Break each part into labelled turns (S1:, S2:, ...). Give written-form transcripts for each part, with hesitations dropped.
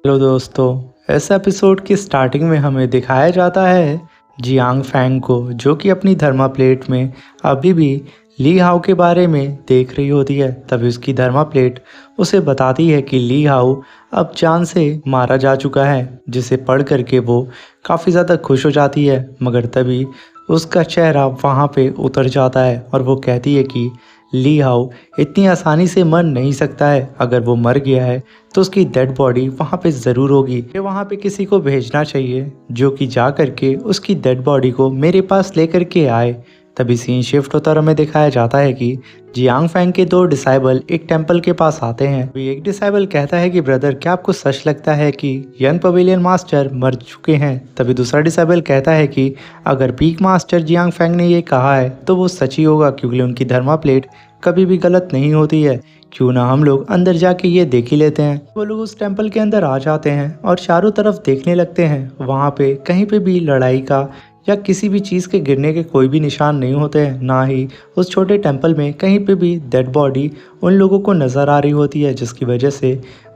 S1: Hello दोस्तों, इस episode की स्टार्टिंग में हमें दिखाया जाता है जियांग फैंग को, जो कि अपनी धर्मा प्लेट में अभी भी ली हाउ के बारे में देख रही होती है। तभी उसकी धर्मा प्लेट उसे बताती है कि ली हाउ अब जान से मारा जा चुका है, जिसे पढ़ करके वो काफ़ी ज़्यादा खुश हो जाती है। मगर तभी उसका चेहरा वहाँ पे उतर जाता है और वो कहती है कि ली हाउ इतनी आसानी से मर नहीं सकता है। अगर वो मर गया है तो उसकी डेड बॉडी वहाँ पे ज़रूर होगी। वहाँ पे किसी को भेजना चाहिए जो कि जा करके उसकी डेड बॉडी को मेरे पास लेकर के आए। तभी सीन शिफ्ट होता और हमें दिखाया जाता है कि जियांग फैंग के दो डिसाइबल एक टेंपल के पास आते हैं। अभी एक डिसाइबल कहता है कि ब्रदर, क्या आपको सच लगता है कि यंग पवेलियन मास्टर मर चुके हैं? तभी दूसरा डिसाइबल कहता है कि अगर पीक मास्टर जियांग फैंग ने ये कहा है तो वो सच ही होगा, क्योंकि उनकी धर्मा प्लेट कभी भी गलत नहीं होती है। क्यों ना हम लोग अंदर जाके ये देख ही लेते हैं। वो लोग उस टेंपल के अंदर आ जाते हैं और चारों तरफ देखने लगते हैं। वहाँ पे कहीं पे भी लड़ाई का या किसी भी चीज़ के गिरने के कोई भी निशान नहीं होते हैं। ना ही उस छोटे टेंपल में कहीं पे भी डेड बॉडी उन लोगों को नज़र आ रही होती है, जिसकी वजह से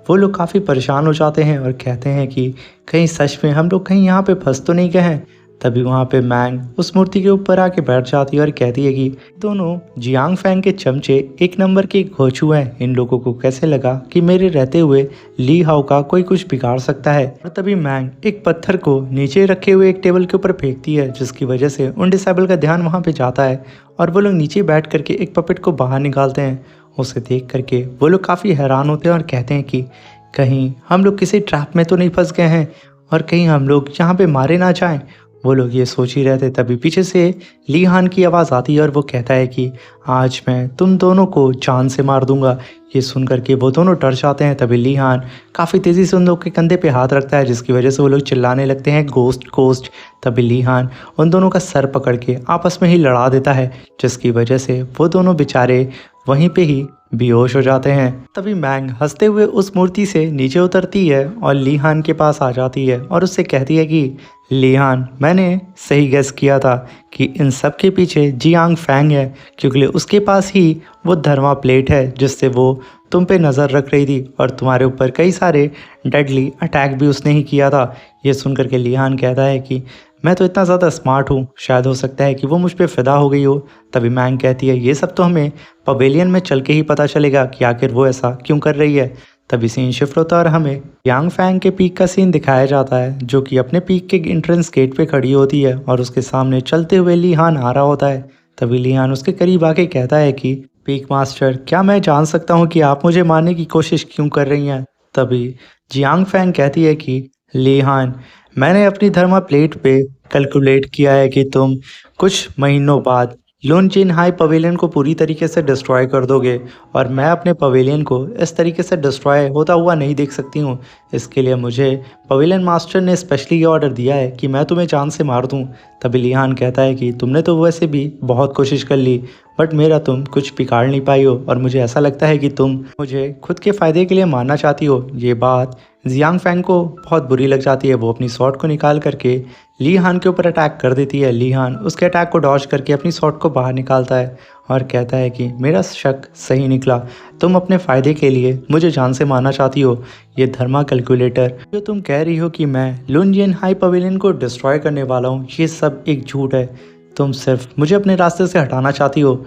S1: वो लोग काफ़ी परेशान हो जाते हैं और कहते हैं कि कहीं सच में हम लोग कहीं यहाँ पे फंस तो नहीं गए हैं। तभी वहाँ पे मैंग उस मूर्ति के ऊपर आके बैठ जाती है और कहती है कि दोनों जियांग फैंग के चमचे एक नंबर के घोंचू हैं। इन लोगों को कैसे लगा कि मेरे रहते हुए ली हाउ का कोई कुछ बिगाड़ सकता है। और तभी मैंग एक पत्थर को नीचे रखे हुए एक टेबल के ऊपर फेंकती है, जिसकी वजह से उन डिसेबल का ध्यान वहाँ पे जाता है और वो लोग नीचे बैठ करके एक पपेट को बाहर निकालते हैं। उसे देख करके वो लोग काफ़ी हैरान होते हैं और कहते हैं कि कहीं हम लोग किसी ट्रैप में तो नहीं फंस गए हैं और कहीं हम लोग यहाँ पे मारे ना जाएं। वो लोग ये सोच ही रहे थे, तभी पीछे से ली हान की आवाज़ आती है और वो कहता है कि आज मैं तुम दोनों को जान से मार दूंगा। ये सुन करके वो दोनों डर जाते हैं। तभी ली हान काफ़ी तेज़ी से उन लोग के कंधे पे हाथ रखता है, जिसकी वजह से वो लोग चिल्लाने लगते हैं गोस्ट गोस्ट। तभी ली हान उन दोनों का सर पकड़ के आपस में ही लड़ा देता है, जिसकी वजह से वो दोनों बेचारे वहीं पे ही बेहोश हो जाते हैं। तभी मैंग हंसते हुए उस मूर्ति से नीचे उतरती है और ली हान के पास आ जाती है और उससे कहती है कि ली हान, मैंने सही गेस किया था कि इन सब के पीछे जियांग फैंग है, क्योंकि उसके पास ही वो धर्मा प्लेट है जिससे वो तुम पे नज़र रख रही थी और तुम्हारे ऊपर कई सारे डेडली अटैक भी उसने ही किया था। ये सुन करके ली हान कहता है कि मैं तो इतना ज़्यादा स्मार्ट हूँ, शायद हो सकता है कि वो मुझ पे फ़िदा हो गई हो। तभी मैंग कहती है ये सब तो हमें पवेलियन में चल के ही पता चलेगा कि आखिर वो ऐसा क्यों कर रही है। तभी सीन शिफ्ट होता है और हमें यांग फैंग के पीक का सीन दिखाया जाता है, जो कि अपने पीक के एंट्रेंस गेट पे खड़ी होती है और उसके सामने चलते हुए ली हान आ रहा होता है। तभी ली हान उसके करीब आके कहता है कि पीक मास्टर, क्या मैं जान सकता हूँ कि आप मुझे मारने की कोशिश क्यों कर रही हैं? तभी जियांग फैंग कहती है कि ली हान, मैंने अपनी धर्मा प्लेट पे कैलकुलेट किया है कि तुम कुछ महीनों बाद लुनजिन हाई पवेलियन को पूरी तरीके से डिस्ट्रॉय कर दोगे और मैं अपने पवेलियन को इस तरीके से डिस्ट्रॉय होता हुआ नहीं देख सकती हूँ। इसके लिए मुझे पवेलियन मास्टर ने स्पेशली ये ऑर्डर दिया है कि मैं तुम्हें जान से मार दूँ। तभी ली हान कहता है कि तुमने तो वैसे भी बहुत कोशिश कर ली, बट मेरा तुम कुछ बिगाड़ नहीं पाई हो और मुझे ऐसा लगता है कि तुम मुझे खुद के फ़ायदे के लिए मारना चाहती हो। ये बात जियांग फैंग को बहुत बुरी लग जाती है। वो अपनी स्वॉर्ड को निकाल करके ली हान के ऊपर अटैक कर देती है। ली हान उसके अटैक को डॉज करके अपनी स्वॉर्ड को बाहर निकालता है और कहता है कि मेरा शक सही निकला, तुम अपने फ़ायदे के लिए मुझे जान से मारना चाहती हो। ये धर्मा कैलकुलेटर जो तुम कह रही हो कि मैं लुनजिन हाई पवेलियन को डिस्ट्रॉय करने वाला हूँ, ये सब एक झूठ है। तुम सिर्फ मुझे अपने रास्ते से हटाना चाहती हो।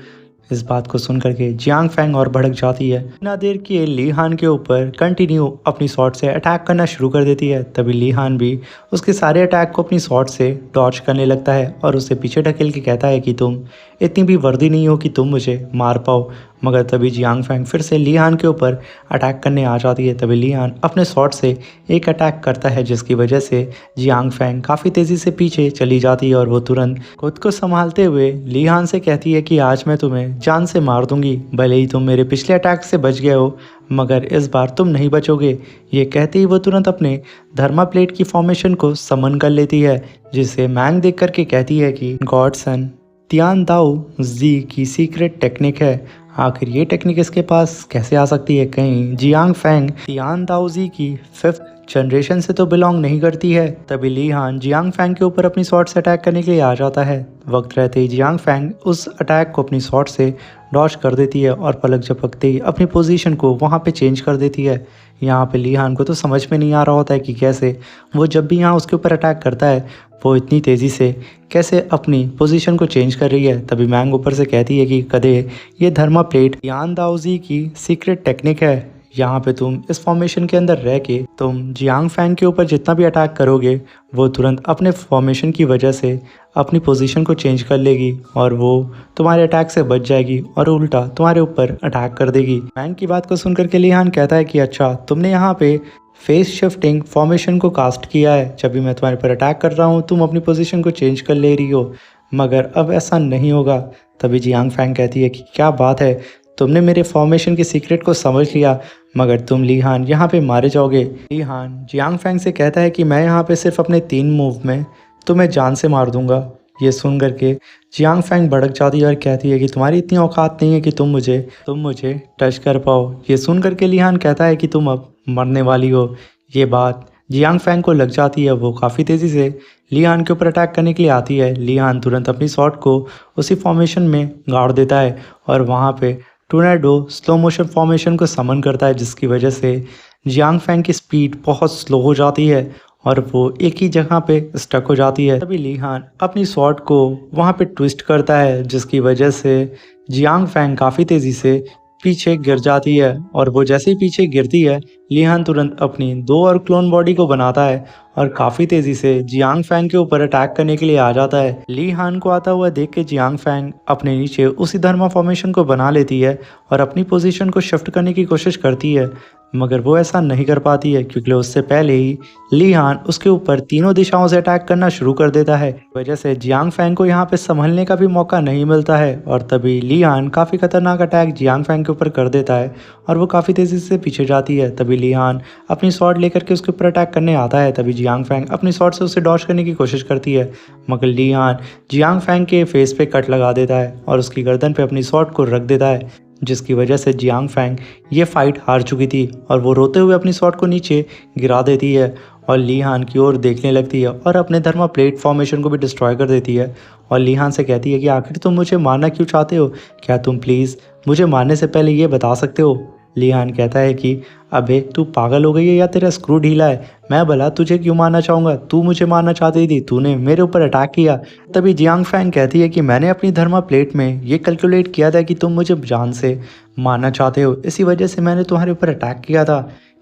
S1: इस बात को सुन करके जियांग फैंग और भड़क जाती है। बिना देर किए ली हान के ऊपर कंटिन्यू अपनी शॉट से अटैक करना शुरू कर देती है। तभी ली हान भी उसके सारे अटैक को अपनी शॉट से डॉच करने लगता है और उसे पीछे ढकेल के कहता है कि तुम इतनी भी वर्दी नहीं हो कि तुम मुझे मार पाओ। मगर तभी जियांग फैंग फिर से ली हान के ऊपर अटैक करने आ जाती है। तभी ली हान अपने शॉट से एक अटैक करता है, जिसकी वजह से जियांग फैंग काफ़ी तेज़ी से पीछे चली जाती है और वो तुरंत खुद को संभालते हुए ली हान से कहती है कि आज मैं तुम्हें जान से मार दूंगी। भले ही तुम मेरे पिछले अटैक से बच गए हो, मगर इस बार तुम नहीं बचोगे। ये कहते ही वो तुरंत अपने धर्मा प्लेट की फॉर्मेशन को समन कर लेती है, जिसे मैंग देख करके कहती है कि गॉडसन तियान दाओ जी की सीक्रेट टेक्निक है। आखिर ये टेक्निक इसके पास कैसे आ सकती है? कहीं जियांग फैंग तियान दाओ जी की 5th जनरेशन से तो बिलोंग नहीं करती है। तभी ली हान जियांग फैंग के ऊपर अपनी स्वॉर्ड से अटैक करने के लिए आ जाता है। वक्त रहते ही जियांग फैंग उस अटैक को अपनी स्वॉर्ड से डॉज कर देती है और पलक झपकते ही अपनी पोजीशन को वहाँ पे चेंज कर देती है। यहाँ पे ली हान को तो समझ में नहीं आ रहा होता है कि कैसे वो जब भी यहाँ उसके ऊपर अटैक करता है वो इतनी तेज़ी से कैसे अपनी पोजीशन को चेंज कर रही है। तभी मैंग ऊपर से कहती है कि कदे ये धर्मा प्लेट यान दाओजी की सीक्रेट टेक्निक है। यहाँ पे तुम इस फॉर्मेशन के अंदर रह के तुम जियांग फैंग के ऊपर जितना भी अटैक करोगे वो तुरंत अपने फॉर्मेशन की वजह से अपनी पोजीशन को चेंज कर लेगी और वो तुम्हारे अटैक से बच जाएगी और उल्टा तुम्हारे ऊपर अटैक कर देगी। मैंग की बात को सुनकर के लिहान कहता है कि अच्छा तुमने यहाँ पे फेस शिफ्टिंग फॉर्मेशन को कास्ट किया है। जब भी मैं तुम्हारे पर अटैक कर रहा हूँ तुम अपनी पोजीशन को चेंज कर ले रही हो, मगर अब ऐसा नहीं होगा। तभी जियांग फैंग कहती है कि क्या बात है, तुमने मेरे फॉर्मेशन के सीक्रेट को समझ लिया, मगर तुम ली हान यहाँ पे मारे जाओगे। ली हान जियांग फैंग से कहता है कि मैं यहाँ पे सिर्फ अपने 3 मूव में तुम्हें जान से मार दूंगा। ये सुन करके जियांग फैंग भड़क जाती है और कहती है कि तुम्हारी इतनी औकात नहीं है कि तुम मुझे टच कर पाओ। ये सुन करके ली हान कहता है कि तुम अब मरने वाली हो। ये बात जियांग फैंग को लग जाती है। वो काफ़ी तेज़ी से ली हान के ऊपर अटैक करने के लिए आती है। ली हान तुरंत अपनी शॉट को उसी फॉर्मेशन में गाड़ देता है और वहाँ पे टोर्नेडो स्लो मोशन फॉर्मेशन को समन करता है, जिसकी वजह से जियांग फैंग की स्पीड बहुत स्लो हो जाती है और वो एक ही जगह पे स्टक हो जाती है। तभी ली हान अपनी स्वॉर्ड को वहाँ पे ट्विस्ट करता है, जिसकी वजह से जियांग फैंग काफ़ी तेज़ी से पीछे गिर जाती है और वो जैसे ही पीछे गिरती है ली हान तुरंत अपनी 2 और क्लोन बॉडी को बनाता है और काफ़ी तेज़ी से जियांग फैंग के ऊपर अटैक करने के लिए आ जाता है। ली हान को आता हुआ देख के जियांग फैंग अपने नीचे उसी धर्मा फॉर्मेशन को बना लेती है और अपनी पोजीशन को शिफ्ट करने की कोशिश करती है, मगर वो ऐसा नहीं कर पाती है क्योंकि उससे पहले ही ली हान उसके ऊपर तीनों दिशाओं से अटैक करना शुरू कर देता है। वजह से जियांग फैंग को यहाँ पे संभलने का भी मौका नहीं मिलता है और तभी ली हान काफ़ी खतरनाक अटैक जियांग फैंग के ऊपर कर देता है और वो काफ़ी तेज़ी से पीछे जाती है। तभी ली हान अपनी स्वॉर्ड लेकर के उसके ऊपर अटैक करने आता है। तभी जियांग फैंग अपनी स्वॉर्ड से उसे डॉज करने की कोशिश करती है, मगर ली हान जियांग फैंग के फेस पे कट लगा देता है और उसकी गर्दन पे अपनी स्वॉर्ड को रख देता है, जिसकी वजह से जियांग फैंग ये फाइट हार चुकी थी और वो रोते हुए अपनी स्वॉर्ड को नीचे गिरा देती है और ली हान की ओर देखने लगती है और अपने धर्मा प्लेट फॉर्मेशन को भी डिस्ट्रॉय कर देती है और ली हान से कहती है कि आखिर तुम मुझे मारना क्यों चाहते हो, क्या तुम प्लीज़ मुझे मारने से पहले ये बता सकते हो। ली हान कहता है कि अबे तू पागल हो गई है या तेरा स्क्रू ढीला है, मैं भला तुझे क्यों मारना चाहूँगा, तू मुझे मारना चाहती थी, तूने मेरे ऊपर अटैक किया। तभी जियांग फैंग कहती है कि मैंने अपनी धर्मा प्लेट में ये कैलकुलेट किया था कि तुम मुझे जान से मारना चाहते हो, इसी वजह से मैंने तुम्हारे ऊपर अटैक किया था।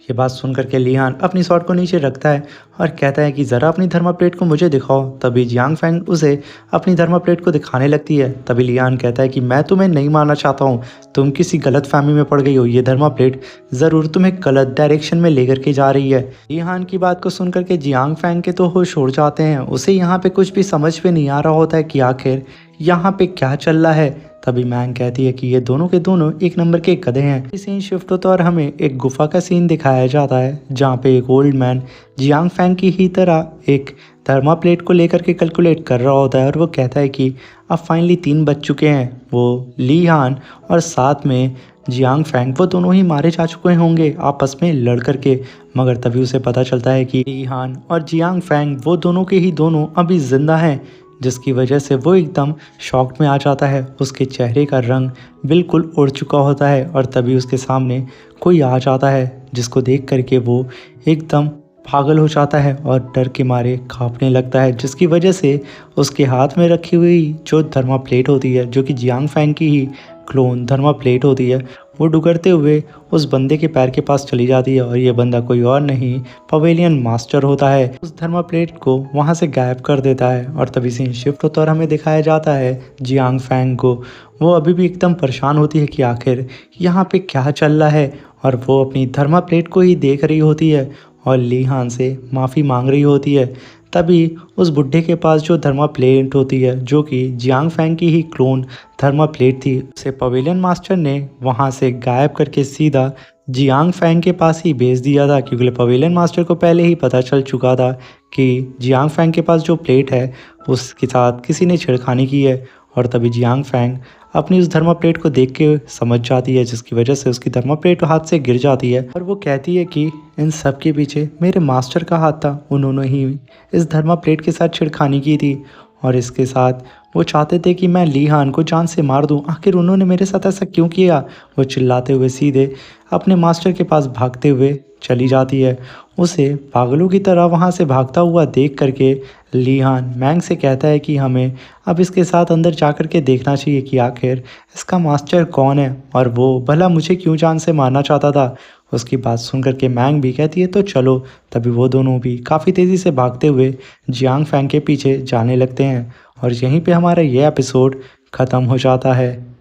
S1: ये बात सुन करके ली हान अपनी स्वॉर्ड को नीचे रखता है और कहता है कि ज़रा अपनी धर्मा प्लेट को मुझे दिखाओ। तभी जियांग फैंग उसे अपनी धर्मा प्लेट को दिखाने लगती है। तभी ली हान कहता है कि मैं तुम्हें नहीं मारना चाहता हूँ, तुम किसी गलत फहमी में पड़ गई हो, ये धर्मा प्लेट ज़रूर तुम्हें गलत डायरेक्शन में लेकर के जा रही है। ली हान की बात को सुन करके जियांग फैंग के तो होश उड़ जाते हैं। उसे यहाँ पे कुछ भी समझ में नहीं आ रहा होता है कि आखिर यहाँ पे क्या चल रहा है। तभी मैंग कहती है कि ये दोनों के दोनों एक नंबर के गधे हैं। सीन शिफ्ट होता है और हमें एक गुफा का सीन दिखाया जाता है, जहाँ पे एक ओल्ड मैन जियांग फैंग की ही तरह एक थर्मा प्लेट को लेकर के कैलकुलेट कर रहा होता है और वो कहता है कि अब फाइनली 3 बच चुके हैं, वो ली हान और साथ में जियांग फैंग, वो दोनों ही मारे जा चुके होंगे आपस में लड़ करके। मगर तभी उसे पता चलता है कि ली हान और जियांग फैंग वो दोनों के ही दोनों अभी जिंदा हैं, जिसकी वजह से वो एकदम शॉक में आ जाता है। उसके चेहरे का रंग बिल्कुल उड़ चुका होता है और तभी उसके सामने कोई आ जाता है, जिसको देख करके वो एकदम पागल हो जाता है और डर के मारे कांपने लगता है, जिसकी वजह से उसके हाथ में रखी हुई जो थर्मा प्लेट होती है, जो कि जियांग फैंग की ही क्लोन थर्मा प्लेट होती है, वो डुगरते हुए उस बंदे के पैर के पास चली जाती है और ये बंदा कोई और नहीं पवेलियन मास्टर होता है। उस थर्मा प्लेट को वहाँ से गायब कर देता है और तभी सीन शिफ्ट होता है और हमें दिखाया जाता है जियांग फैंग को। वो अभी भी एकदम परेशान होती है कि आखिर यहाँ पे क्या चल रहा है और वो अपनी थर्मा प्लेट को ही देख रही होती है और ली हान से माफ़ी मांग रही होती है। तभी उस बुढ़े के पास जो थर्मा प्लेट होती है, जो कि जियांग फैंग की ही क्लोन थर्मा प्लेट थी, उसे पवेलियन मास्टर ने वहाँ से गायब करके सीधा जियांग फैंग के पास ही भेज दिया था, क्योंकि पवेलियन मास्टर को पहले ही पता चल चुका था कि जियांग फैंग के पास जो प्लेट है उसके साथ किसी ने छेड़खानी की है और तभी जियांग फैंग अपनी उस थर्मा प्लेट को देख के समझ जाती है, जिसकी वजह से उसकी थर्मा प्लेट हाथ से गिर जाती है और वो कहती है कि इन सब के पीछे मेरे मास्टर का हाथ था। उन्होंने ही इस थर्मा प्लेट के साथ छिड़खानी की थी और इसके साथ वो चाहते थे कि मैं ली हान को जान से मार दूं। आखिर उन्होंने मेरे साथ ऐसा क्यों किया? वो चिल्लाते हुए सीधे अपने मास्टर के पास भागते हुए चली जाती है। उसे पागलों की तरह वहाँ से भागता हुआ देख करके ली हान मैंग से कहता है कि हमें अब इसके साथ अंदर जा कर के देखना चाहिए कि आखिर इसका मास्टर कौन है और वो भला मुझे क्यों जान से मारना चाहता था। उसकी बात सुन करके मैंग भी कहती है तो चलो। तभी वो दोनों भी काफ़ी तेज़ी से भागते हुए जियांग फैंग के पीछे जाने लगते हैं और यहीं पे हमारा ये एपिसोड ख़त्म हो जाता है।